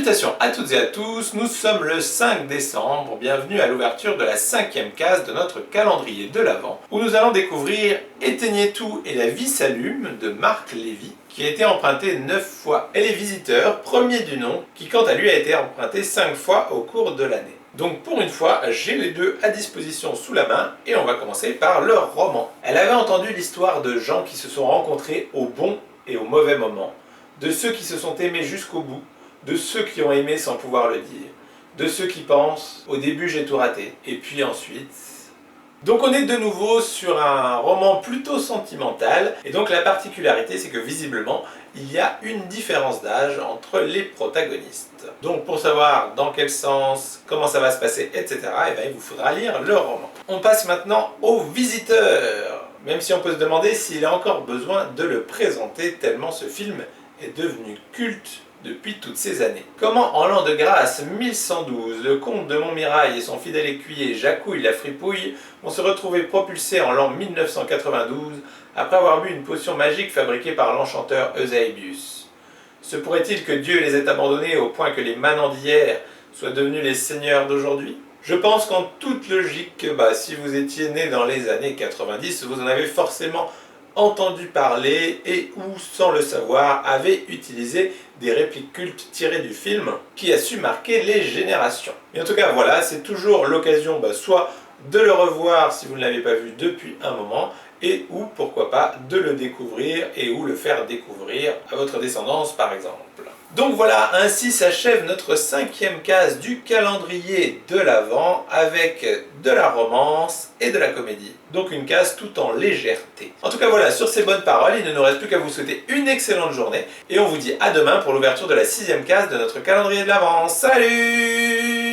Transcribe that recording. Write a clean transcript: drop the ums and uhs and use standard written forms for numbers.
Salutations à toutes et à tous, nous sommes le 5 décembre, bienvenue à l'ouverture de la 5e case de notre calendrier de l'Avent, où nous allons découvrir Éteignez tout et la vie s'allume de Marc Lévy, qui a été emprunté 9 fois, et Les Visiteurs, premier du nom, qui quant à lui a été emprunté 5 fois au cours de l'année. Donc pour une fois, j'ai les deux à disposition sous la main, et on va commencer par leur roman. Elle avait entendu l'histoire de gens qui se sont rencontrés au bon et au mauvais moment, de ceux qui se sont aimés jusqu'au bout, de ceux qui ont aimé sans pouvoir le dire, de ceux qui pensent « au début j'ai tout raté » et puis ensuite... Donc on est de nouveau sur un roman plutôt sentimental, et donc la particularité c'est que visiblement il y a une différence d'âge entre les protagonistes. Donc pour savoir dans quel sens, comment ça va se passer, etc., eh bien, il vous faudra lire le roman. On passe maintenant aux visiteurs, même si on peut se demander s'il a encore besoin de le présenter tellement ce film est devenu culte depuis toutes ces années. Comment en l'an de grâce 1112, le comte de Montmirail et son fidèle écuyer Jacouille la Fripouille vont se retrouver propulsés en l'an 1992 après avoir bu une potion magique fabriquée par l'enchanteur Eusebius. Se pourrait-il que Dieu les ait abandonnés au point que les manants d'hier soient devenus les seigneurs d'aujourd'hui ? Je pense qu'en toute logique, si vous étiez né dans les années 90, vous en avez forcément entendu parler et ou, sans le savoir, avez utilisé des répliques cultes tirées du film qui a su marquer les générations. Et en tout cas, voilà, c'est toujours l'occasion soit de le revoir si vous ne l'avez pas vu depuis un moment, et ou, pourquoi pas, de le découvrir et ou le faire découvrir à votre descendance, par exemple. Donc voilà, ainsi s'achève notre 5e case du calendrier de l'Avent avec de la romance et de la comédie. Donc une case tout en légèreté. En tout cas voilà, sur ces bonnes paroles, il ne nous reste plus qu'à vous souhaiter une excellente journée et on vous dit à demain pour l'ouverture de la 6e case de notre calendrier de l'Avent. Salut!